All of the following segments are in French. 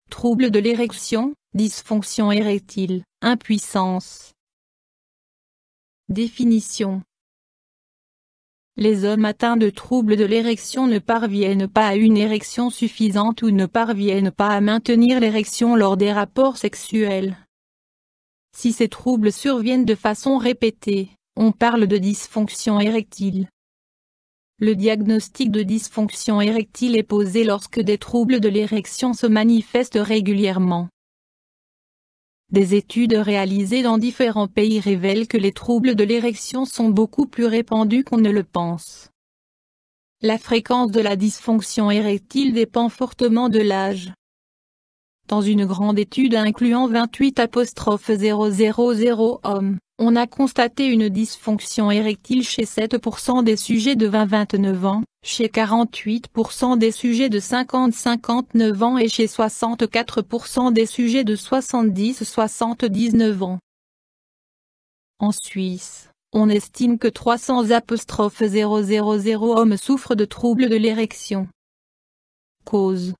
Troubles de l'érection, dysfonction érectile, impuissance. Définition. Les hommes atteints de troubles de l'érection ne parviennent pas à une érection suffisante ou ne parviennent pas à maintenir l'érection lors des rapports sexuels. Si ces troubles surviennent de façon répétée, on parle de dysfonction érectile. Le diagnostic de dysfonction érectile est posé lorsque des troubles de l'érection se manifestent régulièrement. Des études réalisées dans différents pays révèlent que les troubles de l'érection sont beaucoup plus répandus qu'on ne le pense. La fréquence de la dysfonction érectile dépend fortement de l'âge. Dans une grande étude incluant 28,000 hommes, on a constaté une dysfonction érectile chez 7% des sujets de 20-29 ans, chez 48% des sujets de 50-59 ans et chez 64% des sujets de 70-79 ans. En Suisse, on estime que 300,000 hommes souffrent de troubles de l'érection. Cause.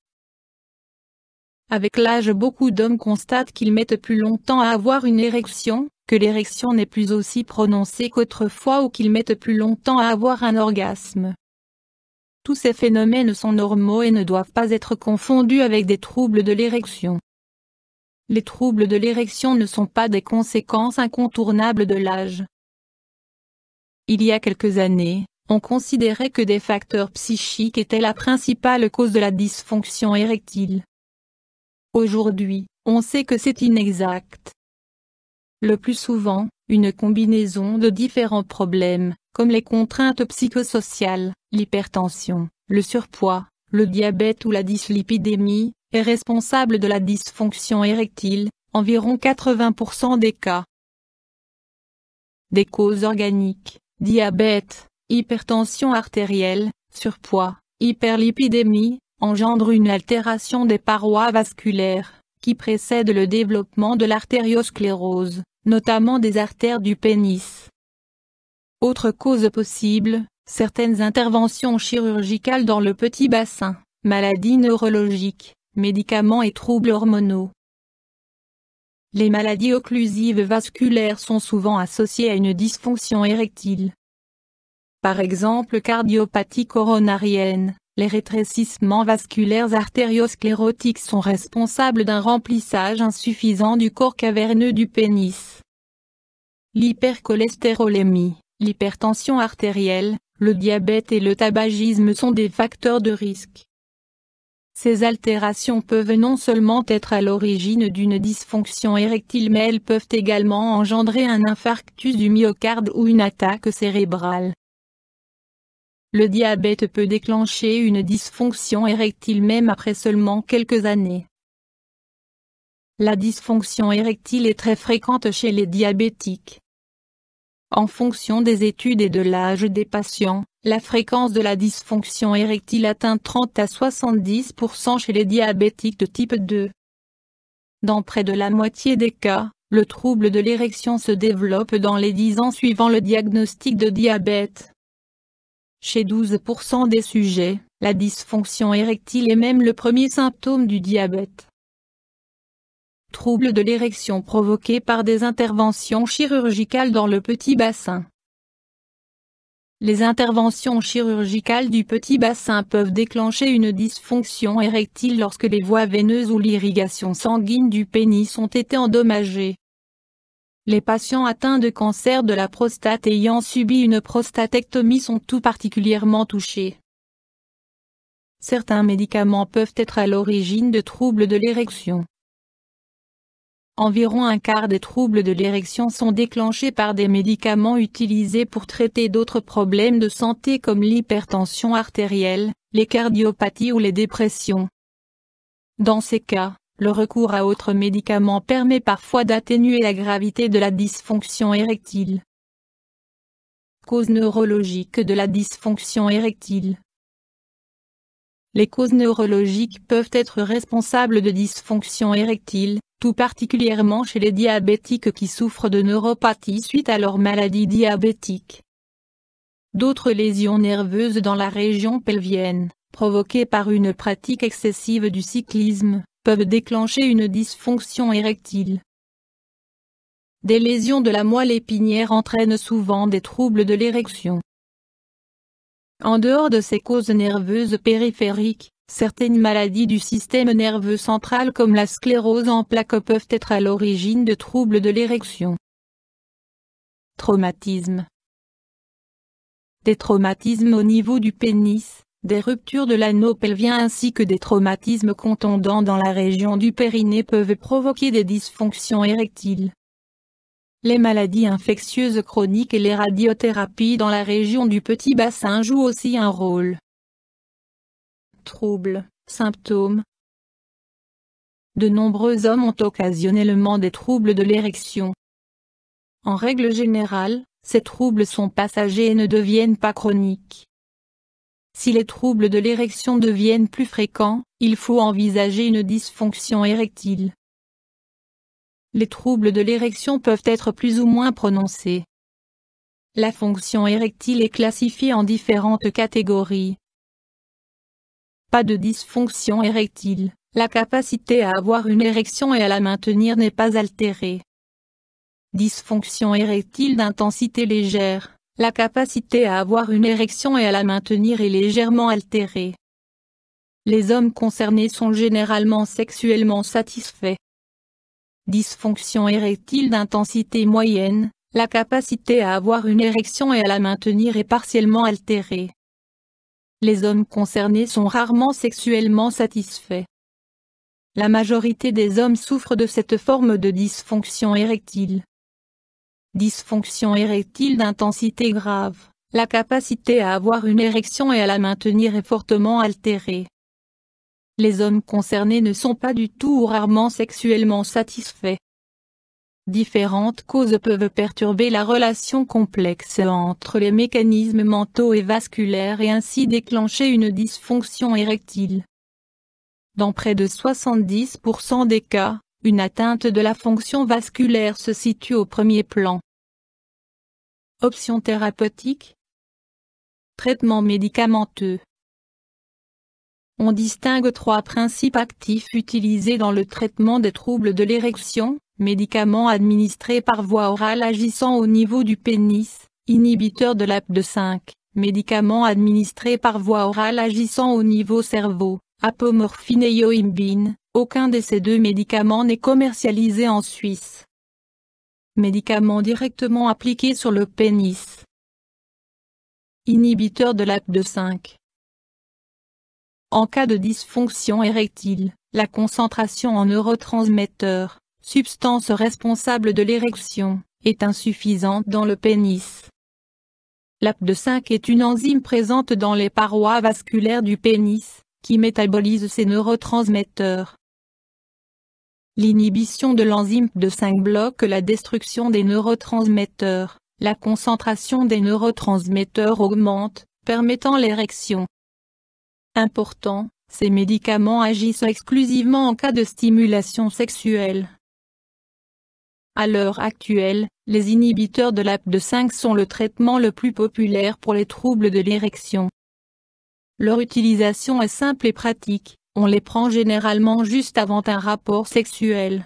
Avec l'âge, beaucoup d'hommes constatent qu'ils mettent plus longtemps à avoir une érection, que l'érection n'est plus aussi prononcée qu'autrefois ou qu'ils mettent plus longtemps à avoir un orgasme. Tous ces phénomènes sont normaux et ne doivent pas être confondus avec des troubles de l'érection. Les troubles de l'érection ne sont pas des conséquences incontournables de l'âge. Il y a quelques années, on considérait que des facteurs psychiques étaient la principale cause de la dysfonction érectile. Aujourd'hui, on sait que c'est inexact. Le plus souvent, une combinaison de différents problèmes, comme les contraintes psychosociales, l'hypertension, le surpoids, le diabète ou la dyslipidémie, est responsable de la dysfonction érectile, environ 80% des cas. Des causes organiques, diabète, hypertension artérielle, surpoids, hyperlipidémie, engendrent une altération des parois vasculaires, qui précède le développement de l'artériosclérose, notamment des artères du pénis. Autre cause possible, certaines interventions chirurgicales dans le petit bassin, maladies neurologiques, médicaments et troubles hormonaux. Les maladies occlusives vasculaires sont souvent associées à une dysfonction érectile. Par exemple, cardiopathie coronarienne, les rétrécissements vasculaires artériosclérotiques sont responsables d'un remplissage insuffisant du corps caverneux du pénis. L'hypercholestérolémie, l'hypertension artérielle, le diabète et le tabagisme sont des facteurs de risque. Ces altérations peuvent non seulement être à l'origine d'une dysfonction érectile mais elles peuvent également engendrer un infarctus du myocarde ou une attaque cérébrale. Le diabète peut déclencher une dysfonction érectile même après seulement quelques années. La dysfonction érectile est très fréquente chez les diabétiques. En fonction des études et de l'âge des patients, la fréquence de la dysfonction érectile atteint 30 à 70% chez les diabétiques de type 2. Dans près de la moitié des cas, le trouble de l'érection se développe dans les 10 ans suivant le diagnostic de diabète. Chez 12% des sujets, la dysfonction érectile est même le premier symptôme du diabète. Troubles de l'érection provoqués par des interventions chirurgicales dans le petit bassin. Les interventions chirurgicales du petit bassin peuvent déclencher une dysfonction érectile lorsque les voies veineuses ou l'irrigation sanguine du pénis ont été endommagées. Les patients atteints de cancer de la prostate ayant subi une prostatectomie sont tout particulièrement touchés. Certains médicaments peuvent être à l'origine de troubles de l'érection. Environ un quart des troubles de l'érection sont déclenchés par des médicaments utilisés pour traiter d'autres problèmes de santé comme l'hypertension artérielle, les cardiopathies ou les dépressions. Dans ces cas, le recours à autres médicaments permet parfois d'atténuer la gravité de la dysfonction érectile. Causes neurologiques de la dysfonction érectile. Les causes neurologiques peuvent être responsables de dysfonction érectile, tout particulièrement chez les diabétiques qui souffrent de neuropathie suite à leur maladie diabétique. D'autres lésions nerveuses dans la région pelvienne, provoquées par une pratique excessive du cyclisme, peuvent déclencher une dysfonction érectile. Des lésions de la moelle épinière entraînent souvent des troubles de l'érection. En dehors de ces causes nerveuses périphériques, certaines maladies du système nerveux central comme la sclérose en plaques peuvent être à l'origine de troubles de l'érection. Traumatisme. Des traumatismes au niveau du pénis, des ruptures de l'anneau pelvien ainsi que des traumatismes contondants dans la région du périnée peuvent provoquer des dysfonctions érectiles. Les maladies infectieuses chroniques et les radiothérapies dans la région du petit bassin jouent aussi un rôle. Troubles, symptômes. De nombreux hommes ont occasionnellement des troubles de l'érection. En règle générale, ces troubles sont passagers et ne deviennent pas chroniques. Si les troubles de l'érection deviennent plus fréquents, il faut envisager une dysfonction érectile. Les troubles de l'érection peuvent être plus ou moins prononcés. La fonction érectile est classifiée en différentes catégories. Pas de dysfonction érectile, la capacité à avoir une érection et à la maintenir n'est pas altérée. Dysfonction érectile d'intensité légère, la capacité à avoir une érection et à la maintenir est légèrement altérée. Les hommes concernés sont généralement sexuellement satisfaits. Dysfonction érectile d'intensité moyenne, la capacité à avoir une érection et à la maintenir est partiellement altérée. Les hommes concernés sont rarement sexuellement satisfaits. La majorité des hommes souffrent de cette forme de dysfonction érectile. Dysfonction érectile d'intensité grave, la capacité à avoir une érection et à la maintenir est fortement altérée. Les hommes concernés ne sont pas du tout ou rarement sexuellement satisfaits. Différentes causes peuvent perturber la relation complexe entre les mécanismes mentaux et vasculaires et ainsi déclencher une dysfonction érectile. Dans près de 70% des cas, une atteinte de la fonction vasculaire se situe au premier plan. Options thérapeutiques. Traitement médicamenteux. On distingue trois principes actifs utilisés dans le traitement des troubles de l'érection: médicaments administrés par voie orale agissant au niveau du pénis, inhibiteurs de l'APD5, médicaments administrés par voie orale agissant au niveau cerveau, apomorphine et yohimbine. Aucun de ces deux médicaments n'est commercialisé en Suisse. Médicaments directement appliqués sur le pénis. Inhibiteurs de l'APD5. En cas de dysfonction érectile, la concentration en neurotransmetteurs, substance responsable de l'érection, est insuffisante dans le pénis. L'APD5 est une enzyme présente dans les parois vasculaires du pénis, qui métabolise ces neurotransmetteurs. L'inhibition de l'enzyme APD5 bloque la destruction des neurotransmetteurs, la concentration des neurotransmetteurs augmente, permettant l'érection. Important, ces médicaments agissent exclusivement en cas de stimulation sexuelle. À l'heure actuelle, les inhibiteurs de l'APD5 sont le traitement le plus populaire pour les troubles de l'érection. Leur utilisation est simple et pratique, on les prend généralement juste avant un rapport sexuel.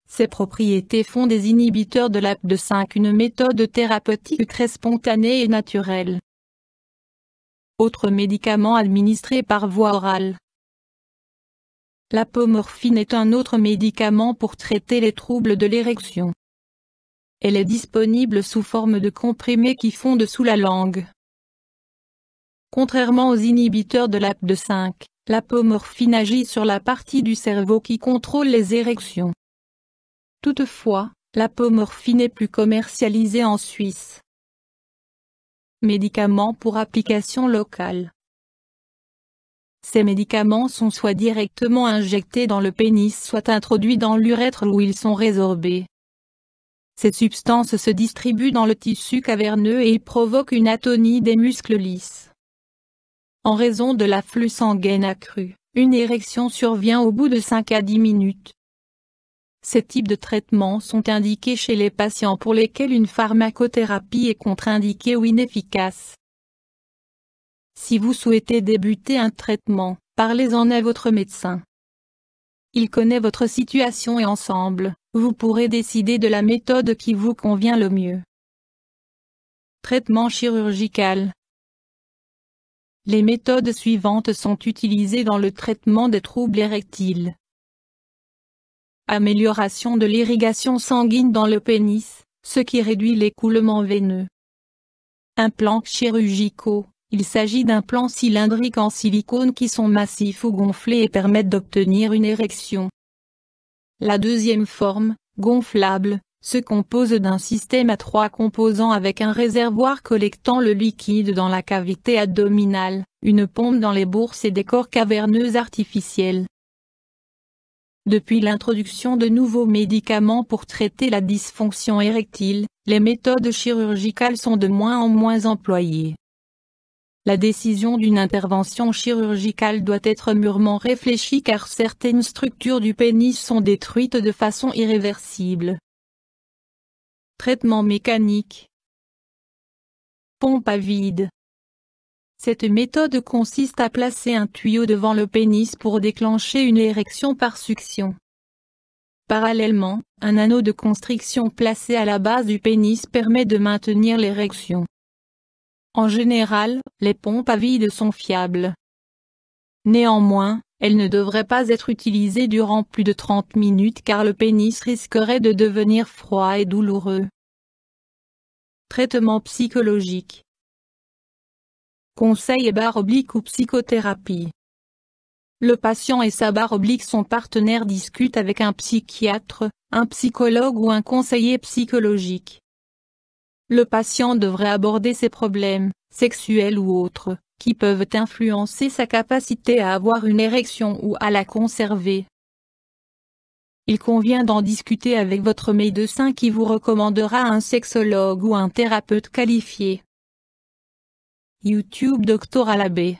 Ces propriétés font des inhibiteurs de l'APD5 une méthode thérapeutique très spontanée et naturelle. Autres médicaments administrés par voie orale. L'apomorphine est un autre médicament pour traiter les troubles de l'érection. Elle est disponible sous forme de comprimés qui fondent sous la langue. Contrairement aux inhibiteurs de l'APD5, l'apomorphine agit sur la partie du cerveau qui contrôle les érections. Toutefois, l'apomorphine n'est plus commercialisée en Suisse. Médicaments pour application locale. Ces médicaments sont soit directement injectés dans le pénis soit introduits dans l'urètre où ils sont résorbés. Cette substance se distribue dans le tissu caverneux et provoque une atonie des muscles lisses. En raison de l'afflux sanguin accru, une érection survient au bout de 5 à 10 minutes. Ces types de traitements sont indiqués chez les patients pour lesquels une pharmacothérapie est contre-indiquée ou inefficace. Si vous souhaitez débuter un traitement, parlez-en à votre médecin. Il connaît votre situation et ensemble, vous pourrez décider de la méthode qui vous convient le mieux. Traitement chirurgical. Les méthodes suivantes sont utilisées dans le traitement des troubles érectiles. Amélioration de l'irrigation sanguine dans le pénis, ce qui réduit l'écoulement veineux. Implants chirurgicaux. Il s'agit d'implants cylindriques en silicone qui sont massifs ou gonflés et permettent d'obtenir une érection. La deuxième forme, gonflable, se compose d'un système à 3 composants avec un réservoir collectant le liquide dans la cavité abdominale, une pompe dans les bourses et des corps caverneux artificiels. Depuis l'introduction de nouveaux médicaments pour traiter la dysfonction érectile, les méthodes chirurgicales sont de moins en moins employées. La décision d'une intervention chirurgicale doit être mûrement réfléchie car certaines structures du pénis sont détruites de façon irréversible. Traitement mécanique. Pompe à vide. Cette méthode consiste à placer un tuyau devant le pénis pour déclencher une érection par succion. Parallèlement, un anneau de constriction placé à la base du pénis permet de maintenir l'érection. En général, les pompes à vide sont fiables. Néanmoins, elles ne devraient pas être utilisées durant plus de 30 minutes car le pénis risquerait de devenir froid et douloureux. Traitement psychologique. Conseil / ou psychothérapie. Le patient et sa / son partenaire discutent avec un psychiatre, un psychologue ou un conseiller psychologique. Le patient devrait aborder ses problèmes, sexuels ou autres, qui peuvent influencer sa capacité à avoir une érection ou à la conserver. Il convient d'en discuter avec votre médecin qui vous recommandera un sexologue ou un thérapeute qualifié. YouTube Dr Alabé.